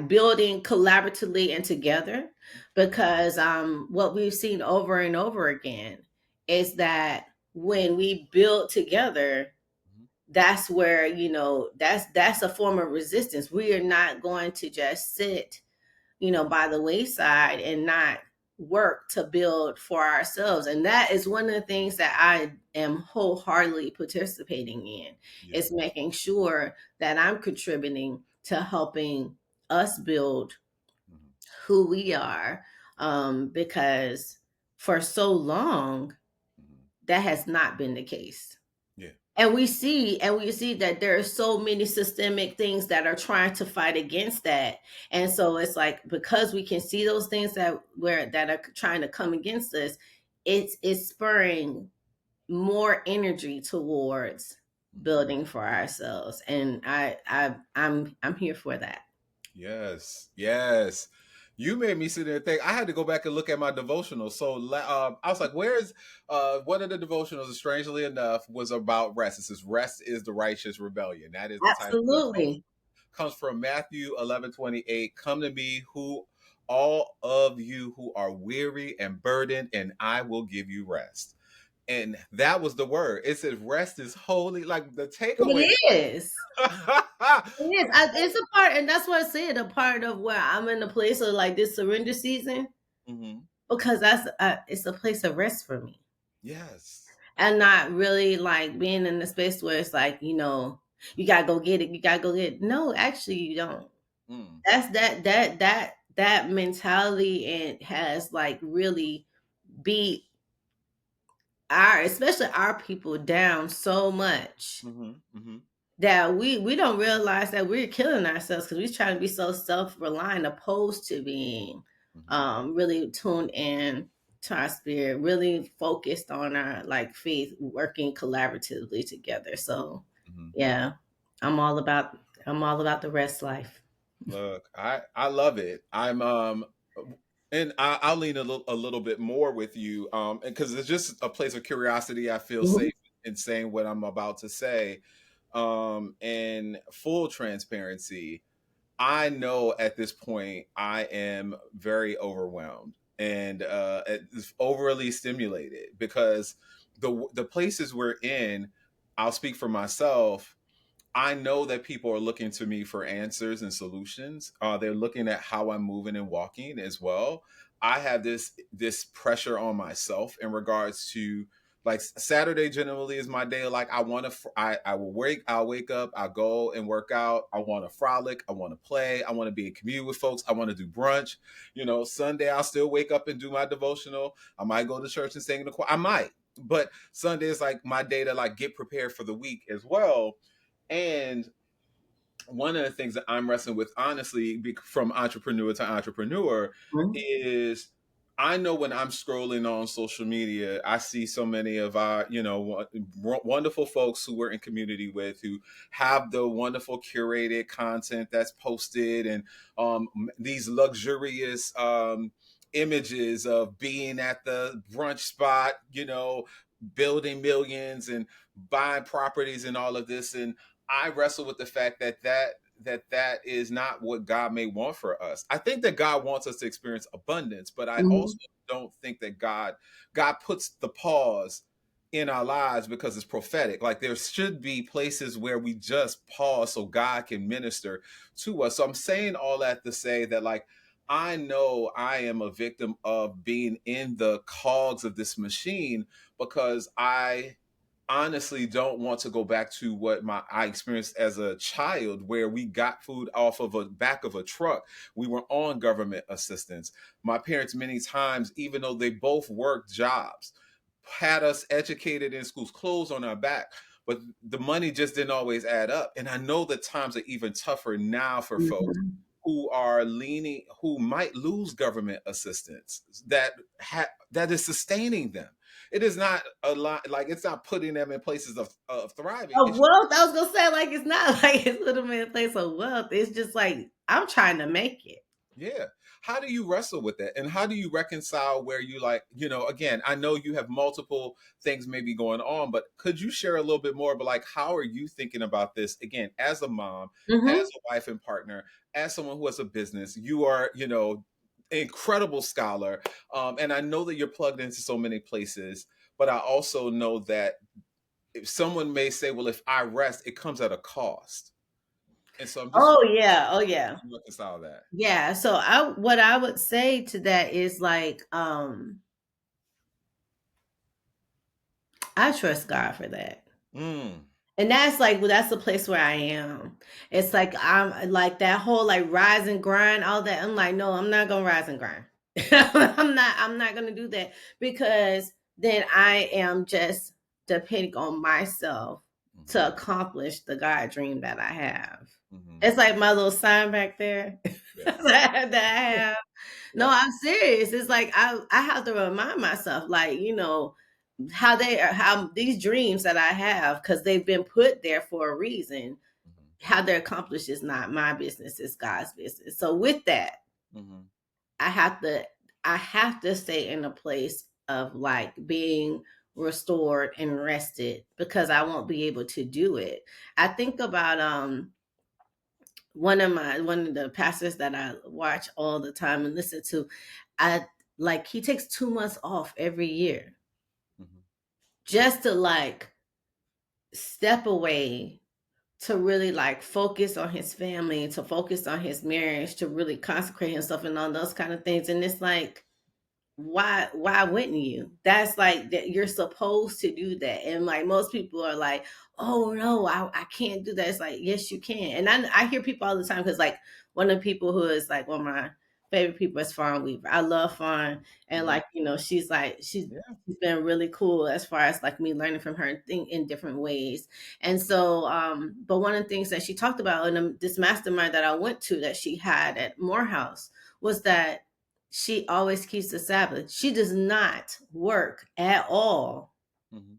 building collaboratively and together, because what we've seen over and over again is that when we build together, that's where that's a form of resistance. We are not going to just sit by the wayside and not work to build for ourselves. And that is one of the things that I am wholeheartedly participating in, Yeah. is making sure that I'm contributing to helping us build Hmm. who we are. Because for so long, Hmm. that has not been the case. Yeah. And we see that there are so many systemic things that are trying to fight against that. And so it's like, because we can see those things that are trying to come against us, it's spurring more energy towards Hmm. building for ourselves. And I'm here for that. Yes. Yes. You made me sit there and think. I had to go back and look at my devotional. So I was like, "Where's one of the devotionals?" Strangely enough, was about rest. It says, "Rest is the righteous rebellion." That is the title of the devotional. Absolutely. comes from Matthew 11:28. Come to me, who all of you who are weary and burdened, and I will give you rest. And that was the word. It says rest is holy. Like the takeaway. It is. It is. It's a part, and that's what I said. A part of where I'm in a place of like this surrender season, Mhm. because that's it's a place of rest for me, Yes. and not really like being in the space where it's like you gotta go get it, you gotta go get it. No, actually, you don't. Mm. That's that mentality, and has like really beat especially our people down so much Mhm. Mhm. that we don't realize that we're killing ourselves because we're trying to be so self-reliant, opposed to being Mhm. really tuned in to our spirit, really focused on our like faith, working collaboratively together. So Mhm. yeah, i'm all about I'm all about the rest life. Look, I love it. And I'll lean a little bit more with you, because it's just a place of curiosity. I feel Mhm. safe in saying what I'm about to say, and full transparency. I know at this point I am very overwhelmed and overly stimulated because the places we're in. I'll speak for myself. I know that people are looking to me for answers and solutions. They're looking at how I'm moving and walking as well. I have this pressure on myself in regards to like Saturday generally is my day. Like I want to, I'll wake up, I'll go and work out. I want to frolic, I want to play, I want to be in community with folks, I want to do brunch. Sunday I'll still wake up and do my devotional. I might go to church and sing in the choir. I might, but Sunday is like my day to like get prepared for the week as well. And one of the things that I'm wrestling with, honestly, from entrepreneur to entrepreneur, Mhm. is I know when I'm scrolling on social media, I see so many of our, wonderful folks who we're in community with who have the wonderful curated content that's posted and these luxurious images of being at the brunch spot, building millions and buying properties and all of this. And I wrestle with the fact that is not what God may want for us. I think that God wants us to experience abundance, but I also Mhm. don't think that God puts the pause in our lives because it's prophetic. Like there should be places where we just pause so God can minister to us. So I'm saying all that to say that like I know I am a victim of being in the cogs of this machine because I honestly don't want to go back to what I experienced as a child, where we got food off of a back of a truck. We were on government assistance. My parents, many times, even though they both worked jobs, had us educated in schools, clothes on our back, but the money just didn't always add up. And I know that times are even tougher now for folks Mhm. who might lose government assistance that is sustaining them. It is not a lot, like it's not putting them in places of thriving. Of It's wealth, I was gonna say, like, it's not like it's put them in a place of wealth. It's just like I'm trying to make it. Yeah. How do you wrestle with that? And how do you reconcile where you like, again, I know you have multiple things maybe going on, but could you share a little bit more about like how are you thinking about this again as a mom, as Hmm. a wife and partner, as someone who has a business? You are, incredible scholar. And I know that you're plugged into so many places, but I also know that if someone may say, well, if I rest, it comes at a cost. And so I'm just Oh yeah, oh how yeah, do you reconcile that? yeah. So what I would say to that is like, I trust God for that. Mm, And that's like, well, that's the place where I am. It's like I'm like that whole like rise and grind, all that. I'm like, no, I'm not gonna rise and grind. I'm not gonna do that, because then I am just depending on myself mhm, to accomplish the God dream that I have. mhm. It's like my little sign back there Yes. that I have. No, Yep. I'm serious. It's like I have to remind myself, like, how they are, how these dreams that I have, because they've been put there for a reason. Mhm, How they're accomplished is not my business, it's God's business. So with that, mhm, I have to I have to stay in a place of like being restored and rested, because I won't be able to do it. I think about one of the pastors that I watch all the time and listen to, I like he takes 2 months off every year Mhm. just to like step away, to really like focus on his family, to focus on his marriage, to really consecrate himself and all those kind of things. And it's like, why wouldn't you? That's like that you're supposed to do that. And like most people are like, oh no, I can't do that. It's like, yes, you can. And I hear people all the time because like one of the people who is like one of my favorite people is Fawn Weaver. I love Fawn. And Mhm. like, she's like Yeah. she's been really cool as far as like me learning from her and think in different ways. And so but one of the things that she talked about in this mastermind that I went to that she had at Morehouse was that she always keeps the Sabbath. She does not work Mhm.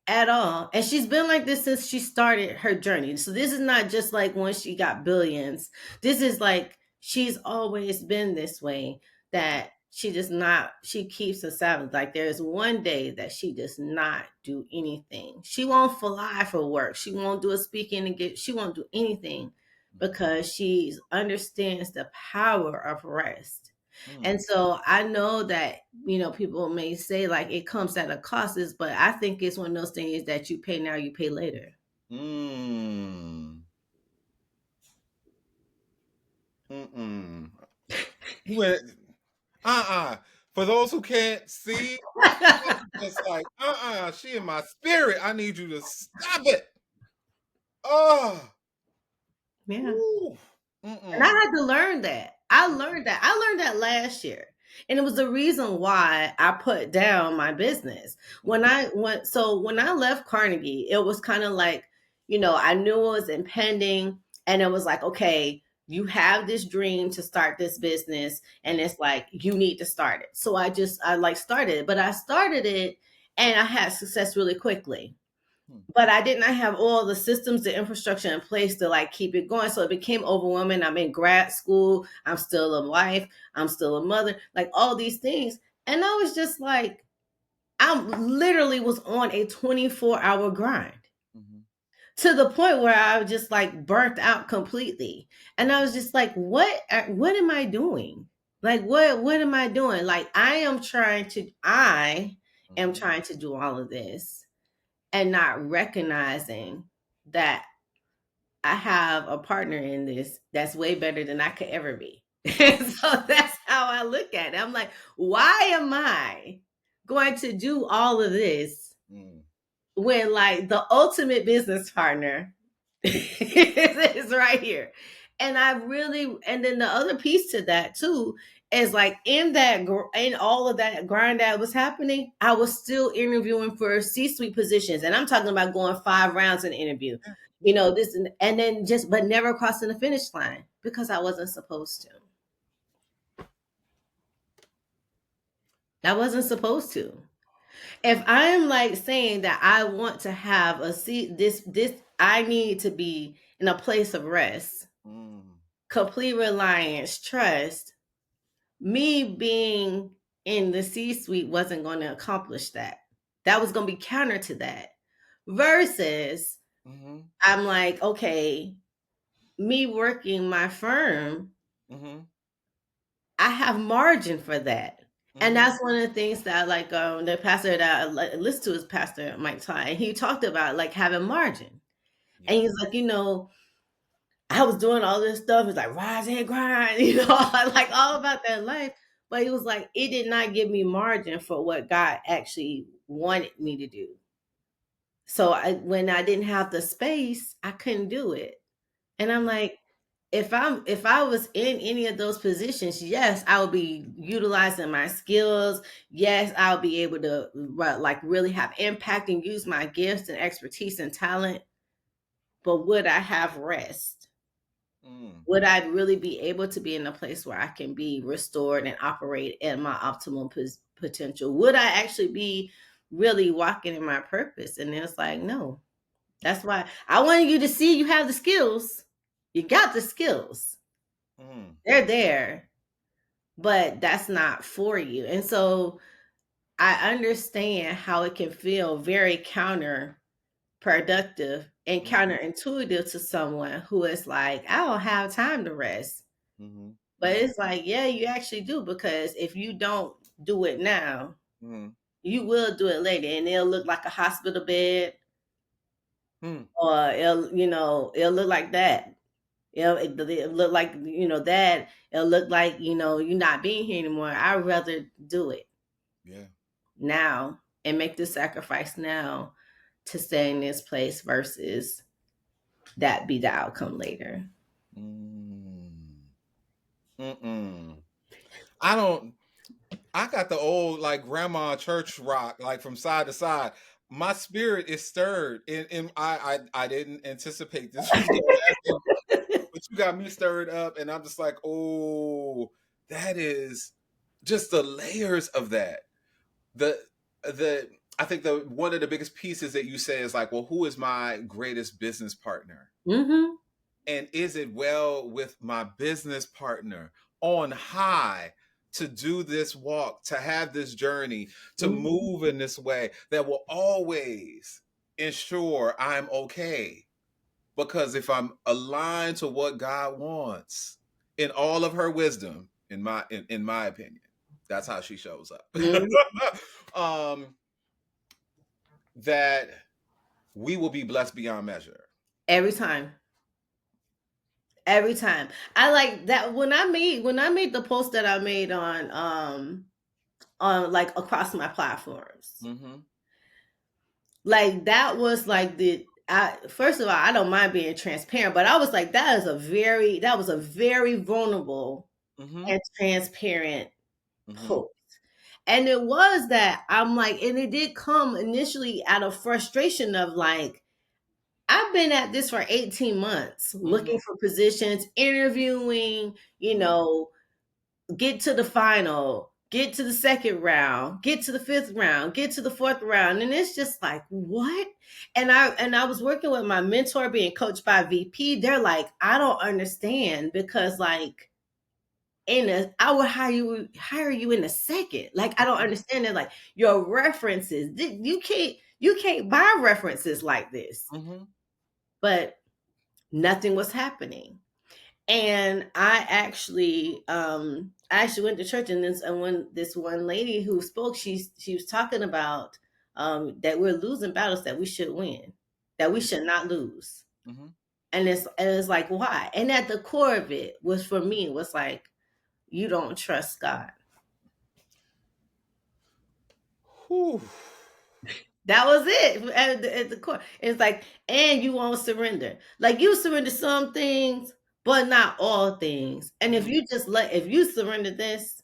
at all. And she's been like this since she started her journey. So this is not just like when she got billions. This is like she's always been this way, that she does not, she keeps the Sabbath. Like there's one day that she does not do anything. She won't fly for work. She won't do a speaking and she won't do anything Mhm. because she understands the power of rest. Mm. And so I know that, people may say like it comes at a cost, but I think it's one of those things that you pay now, you pay later. Mm. Mm-mm. You went, For those who can't see, I'm just like, she in my spirit. I need you to stop it. Oh, Yeah. ooh. And I Mm-mm. had to learn that. I learned that. I learned that last year. And it was the reason why I put down my business. When Mhm. I went, so when I left Carnegie, it was kind of like, I knew it was impending. And it was like, okay, you have this dream to start this business. And Mhm. it's like, you need to start it. So I like started it, but I started it and I had success really quickly, Mhm. but I did not have all the systems, the infrastructure in place to like keep it going. So it became overwhelming. I'm in grad school. I'm still a wife. I'm still a mother, like all these things. And I was just like, I literally was on a 24-hour grind Mhm. to the point where I was just like burnt out completely. And I was just like, what am I doing? Like, what am I doing? Like, I am Mhm. trying to do all of this and not recognizing that I have a partner in this that's way better than I could ever be. And so that's how I look at it. I'm like, why am I going to do all of this Mm. when like the ultimate business partner is right here? And and then the other piece to that too is like in all of that grind that was happening, I was still interviewing for C-suite positions, and I'm talking about going 5 rounds in the interview, this and then just but never crossing the finish line because I wasn't supposed to. I wasn't supposed to. If I'm like saying that I want to have a seat, this I need to be in a place of rest, Mm. complete reliance, trust. Me being in the C-suite wasn't going to accomplish that. That was going to be counter to that. Versus, Mhm. I'm like, okay, me working my firm, Mhm. I have margin for that. And Mhm. that's one of the things that like the pastor that I listened to is Pastor Mike Ty. And he talked about like having margin. And Yeah. he's like, I was doing all this stuff. It's like rise and grind, like all about that life. But he was like, it did not give me margin for what God actually wanted me to do. So when I didn't have the space, I couldn't do it. And I'm like, if I was in any of those positions, yes, I would be utilizing my skills. Yes, I'll be able to like really have impact and use my gifts and expertise and talent. But would I have rest? Mm. Would I really be able to be in a place where I can be restored and operate at my optimal potential? Would I actually be really walking in my purpose? And it's like, no. That's why I wanted you to see you have the skills. You got the skills. Mm. They're there, but that's not for you. And so I understand how it can feel very counterproductive and Mhm. counterintuitive to someone who is like, I don't have time to rest. Mhm. But Mhm. it's like, yeah, you actually do, because if you don't do it now, Mhm. you will do it later, and it'll look like a hospital bed, Hmm. or it'll look like that. It'll look like, that. It'll look like, you're not being here anymore. I'd rather do it Yeah. now and make the sacrifice now to stay in this place versus that be the outcome later. Mm. Mm-mm. I don't. I got the old like grandma church rock like from side to side. My spirit is stirred, and I didn't anticipate this was going to happen, but you got me stirred up, and I'm just like, oh, that is just the layers of that. The I think the one of the biggest pieces that you say is like, well, who is my greatest business partner? Hmm. And is it well with my business partner on high to do this walk, to have this journey, to Hmm. move in this way that will always ensure I'm okay? Because if I'm aligned to what God wants in all of her wisdom, in my opinion, that's how she shows up. Hmm. um, that we will be blessed beyond measure. Every time. Every time. I like that when I made the post that I made on like across my platforms. Mm-hmm. Like that was like the I first of all, I don't mind being transparent, but I was like, that was a very vulnerable Mm-hmm. and transparent Mm-hmm. post. And it was that I'm like, and it did come initially out of frustration of like, I've been at this for 18 months, Mm-hmm. looking for positions, interviewing, get to the final, get to the second round, get to the fifth round, get to the fourth round. And it's just like, what? And I was working with my mentor being coached by VP. They're like, I don't understand, because like I would hire you in a second. Like, I don't understand it. Like, your references, you can't buy references like this. Mm-hmm. But nothing was happening. And I actually went to church, and when this one lady who spoke, she was talking about that we're losing battles that we should win, that we should not lose. Mm-hmm. And it's like, why? And at the core of it was, for me, was like, you don't trust God. Whew. That was it at the core. It's like, and you won't surrender. Like, you surrender some things, but not all things. And Mhm. if you surrender this,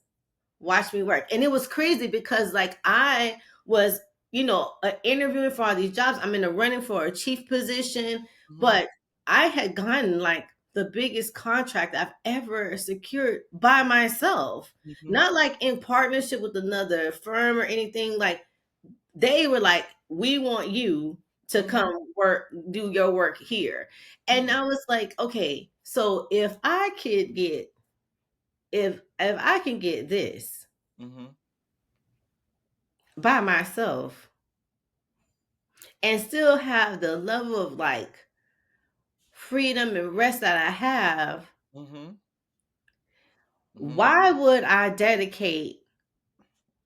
watch me work. And it was crazy because like I was, interviewing for all these jobs. I'm in the running for a chief position, Mhm. but I had gotten like the biggest contract I've ever secured by myself. Mhm. Not like in partnership with another firm or anything. Like, they were like, we want you to Mhm. come work, do your work here. And Mhm. I was like, okay, so if I can get this Mhm. by myself and still have the level of like freedom and rest that I have, Mhm. Mhm. why would I dedicate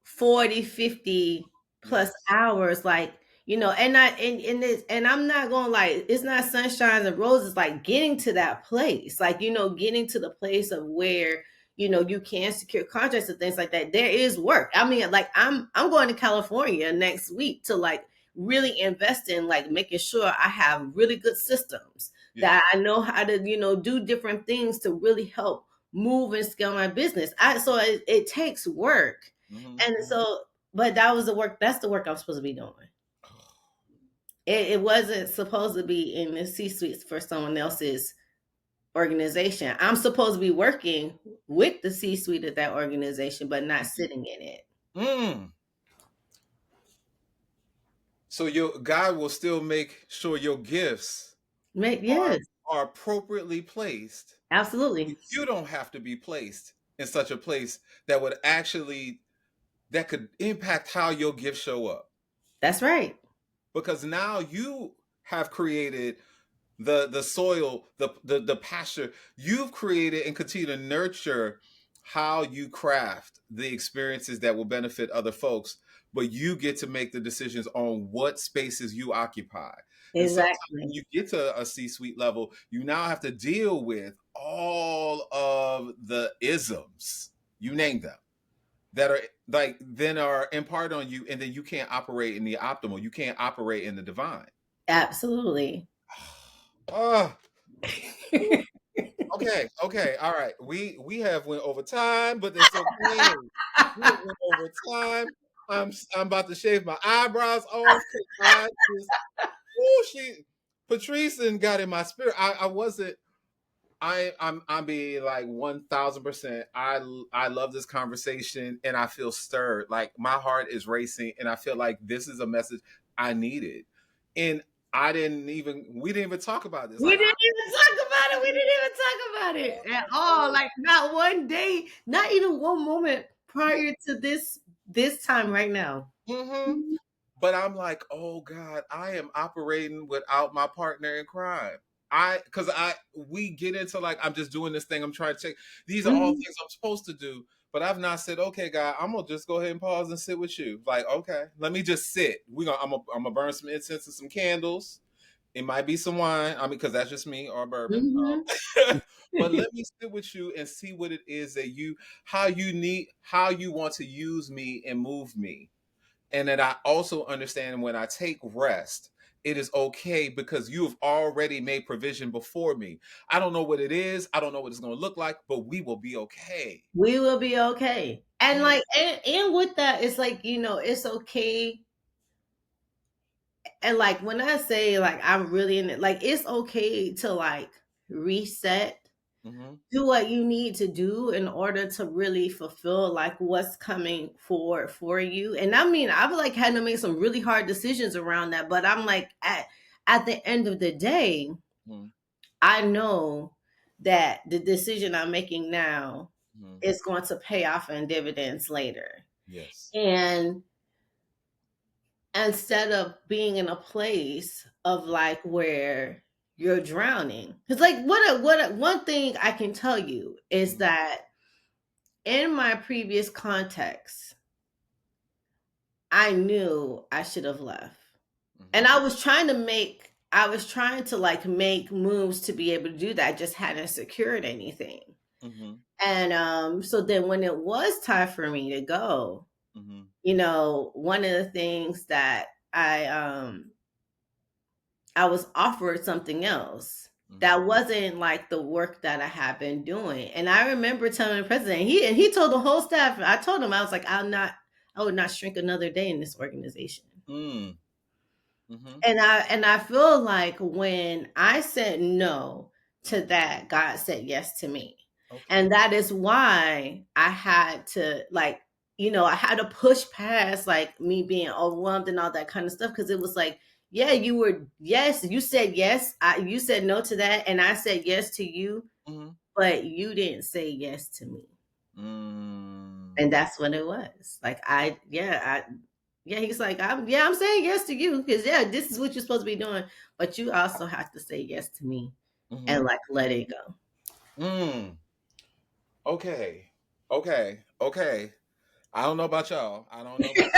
40, 50 plus Yes. hours, like, and I'm not going to, like, it's not sunshines and roses, like getting to that place, like, getting to the place of where you can secure contracts and things like that. There is work. I mean, like, I'm going to California next week to like really invest in like making sure I have really good systems, Yeah. that I know how to do different things to really help move and scale my business. So it takes work. Mhm. And Mhm. so, but that's the work I'm supposed to be doing. It wasn't supposed to be in the C suites for someone else's organization. I'm supposed to be working with the C suite of that organization, but not Mhm. sitting in it. Mm. So your God will still make sure your gifts are Yes, are appropriately placed. absolutely. You don't have to be placed in such a place that would actually that could impact how your gifts show up. That's right. Because now you have created the soil, the pasture. You've created and continue to nurture how you craft the experiences that will benefit other folks, but you get to make the decisions on what spaces you occupy. And sometimes when Exactly. you get to a C-suite level, you now have to deal with all of the isms, you name them, that are like then are imparted on you, and then you can't operate in the optimal. You can't operate in the divine. Absolutely. Oh, okay, okay, all right. We have went over time, but it's okay. We have went over time. I'm about to shave my eyebrows off because I just she Patrice and got in my spirit. I wasn't. I'm being like 1,000%. I love this conversation and I feel stirred. Like my heart is racing and I feel like this is a message I needed. And we didn't even talk about this. We Like didn't even talk about it. We didn't even talk about it at all. Like not one day, not even one moment prior to this time right now. mm-hmm. But I'm like, oh God, I am operating without my partner in crime. Because we get into like, I'm just doing this thing. I'm trying to take, these are all Mhm. things I'm supposed to do. But I've not said, okay, God, I'm gonna just go ahead and pause and sit with you. Like, okay, let me just sit. I'm gonna burn some incense and some candles. It might be some wine. I mean, because that's just me or bourbon. Mhm. But let me sit with you and see what it is that how you want to use me and move me, and that I also understand when I take rest, it is okay because you have already made provision before me. I don't know what it is. I don't know what it's going to look like, but we will be okay. We will be okay. And Mm, like and with that, it's like, it's okay. And like when I say like I'm really in it, like it's okay to like reset, mhm, do what you need to do in order to really fulfill like what's coming forward for you. And I mean, I've like had to make some really hard decisions around that, but I'm like at the end of the day, mhm, I know that the decision I'm making now mhm. is going to pay off in dividends later. Yes. And instead of being in a place of like where you're drowning, it's like one thing I can tell you is Mhm, that in my previous context, I knew I should have left. And mhm, I was trying to like make moves to be able to do that. I just hadn't secured anything. mhm, And so then when it was time for me to go, mhm, one of the things that I was offered something else mhm, that wasn't like the work that I had been doing. And I remember telling the president, he told the whole staff, I told him, I was like, I would not shrink another day in this organization. mm, mhm. And I feel like when I said no to Mhm. that, God said yes to me. Okay. And that is why I had to like, I had to push past like me being overwhelmed and all that kind of stuff. Cause it was like, yeah, you said yes. You said no to that. And I said yes to you, Mhm. but you didn't say yes to me. Mm. And that's what it was. Like yeah, he's like, I'm saying yes to you because yeah, this is what you're supposed to be doing, but you also have to say yes to me and Mhm. like let it go. Mm. Okay. Okay. Okay. I don't know about y'all. I don't know about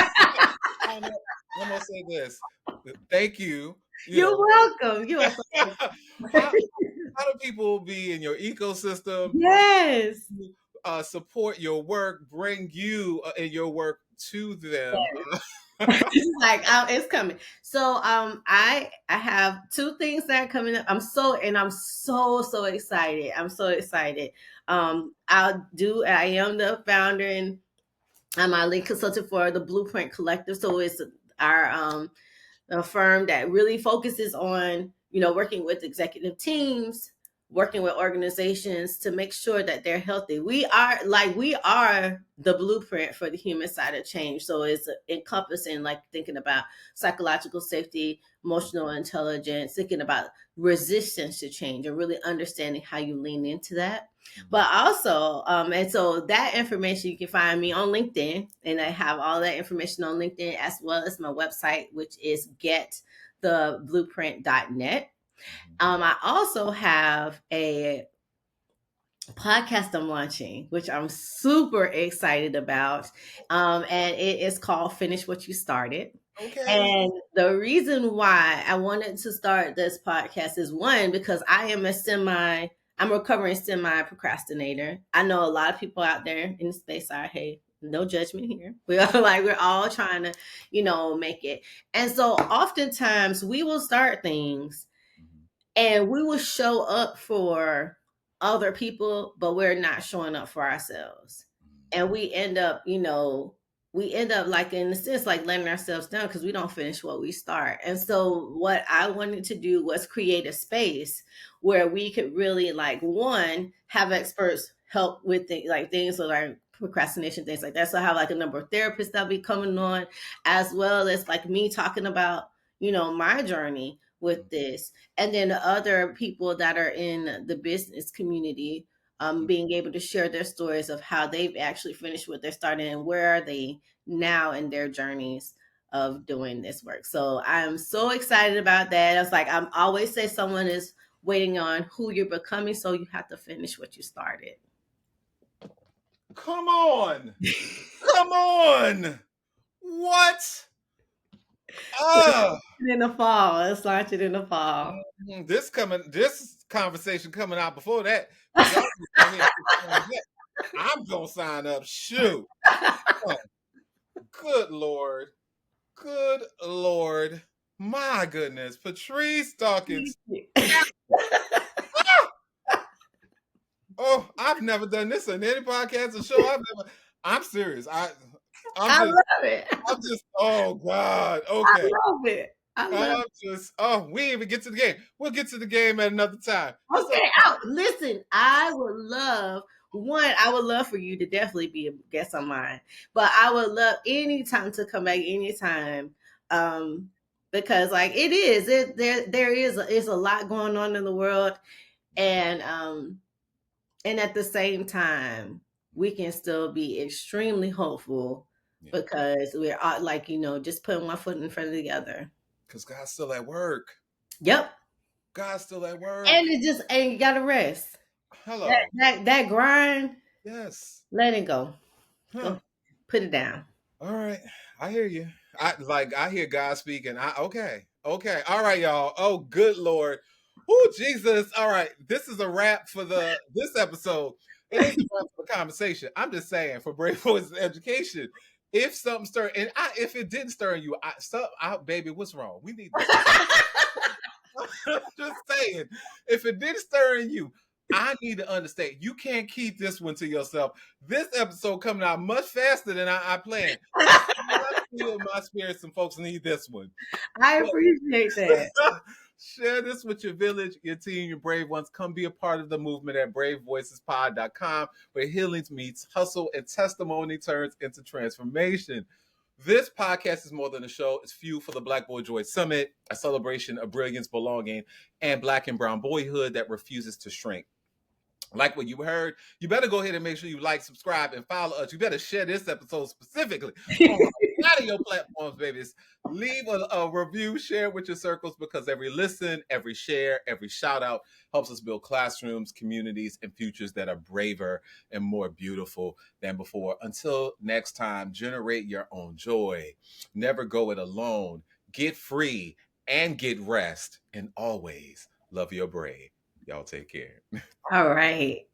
I'm gonna say this. Thank you. You You're know, welcome. You are so how how do people be in your ecosystem, yes. support your work, bring you and your work to them? Like it's coming. So I have two things that are coming up. I'm so excited. I'm so excited. I am the founder and I'm a lead consultant for the Blueprint Collective. So it's our a firm that really focuses on working with executive teams, working with organizations to make sure that they're healthy. We are the blueprint for the human side of change. So it's encompassing like thinking about psychological safety, emotional intelligence, thinking about resistance to change and really understanding how you lean into that. But also, and so that information you can find me on LinkedIn, and I have all that information on LinkedIn as well as my website, which is theblueprint.net. Mhm. I also have a podcast I'm launching, which I'm super excited about. And it is called Finish What You Started. Okay. And the reason why I wanted to start this podcast is one, because I'm a recovering semi procrastinator. I know a lot of people out there in the space are, hey, no judgment here. We're all trying to, make it. And so oftentimes we will start things Mhm. and we will show up for other people, but we're not showing up for ourselves. And we end up like, in a sense, like letting ourselves down because we don't finish what we start. And so what I wanted to do was create a space where we could really, like, one, have experts help with things like procrastination, things like that. So I have like a number of therapists that'll be coming on, as well as like me talking about, my journey with this, and then the other people that are in the business community, being able to share their stories of how they've actually finished what they're starting and where are they now in their journeys of doing this work. So I'm so excited about that. It's like I'm always say someone is waiting on who you're becoming, so you have to finish what you started. Come on. Come on. What? Ah. In the fall, let's launch it in the fall. This conversation coming out before that. If y'all just go ahead and sign up, I'm gonna sign up. Shoot. Oh, good Lord. Good Lord. My goodness. Patrice Dawkins. Ah! Oh, I've never done this on any podcast or show. I'm serious. I'm I just love it. oh God. I Okay. love it. I love We didn't even get to the game. We'll get to the game at another time. This Okay, listen, I would love for you to definitely be a guest on mine, but I would love anytime to come back anytime. Um, because like there is a lot going on in the world, and at the same time, we can still be extremely hopeful yeah, because we're like, just putting one foot in front of the other. because God's still at work. Yep. God's still at And work. it just and you gotta rest. That Hello. that that grind, Yes. let it go. Huh. Go put it down. All right. I hear you. I hear God speaking. Okay. Okay. All right, y'all. Oh, good Lord. Oh, Jesus. All right. This is a wrap for this episode. It ain't a wrap for the conversation. I'm just saying for Brave Voices Education. If something stirred, and if it didn't stir in you, baby, what's wrong? We need this. Just saying. If it didn't stir in you, I need to understand. You can't keep this one to yourself. This episode coming out much faster than I planned. I feel in my spirit some folks need this one. I appreciate that. Share this with your village, your team, your brave ones. Come be a part of the movement at bravevoicespod.com, where healing meets hustle and testimony turns into transformation. This podcast is more than a show. It's fuel for the Black Boy Joy Summit, a celebration of brilliance, belonging, and Black and brown boyhood that refuses to shrink. Like what you heard, you better go ahead and make sure you like, subscribe, and follow us. You better share this episode specifically on a lot of your platforms, babies. Leave a review, share it with your circles, because every listen, every share, every shout out helps us build classrooms, communities, and futures that are braver and more beautiful than before. Until next time, generate your own joy. Never go it alone. Get free and get rest. And always love your brave. Y'all take care. All right.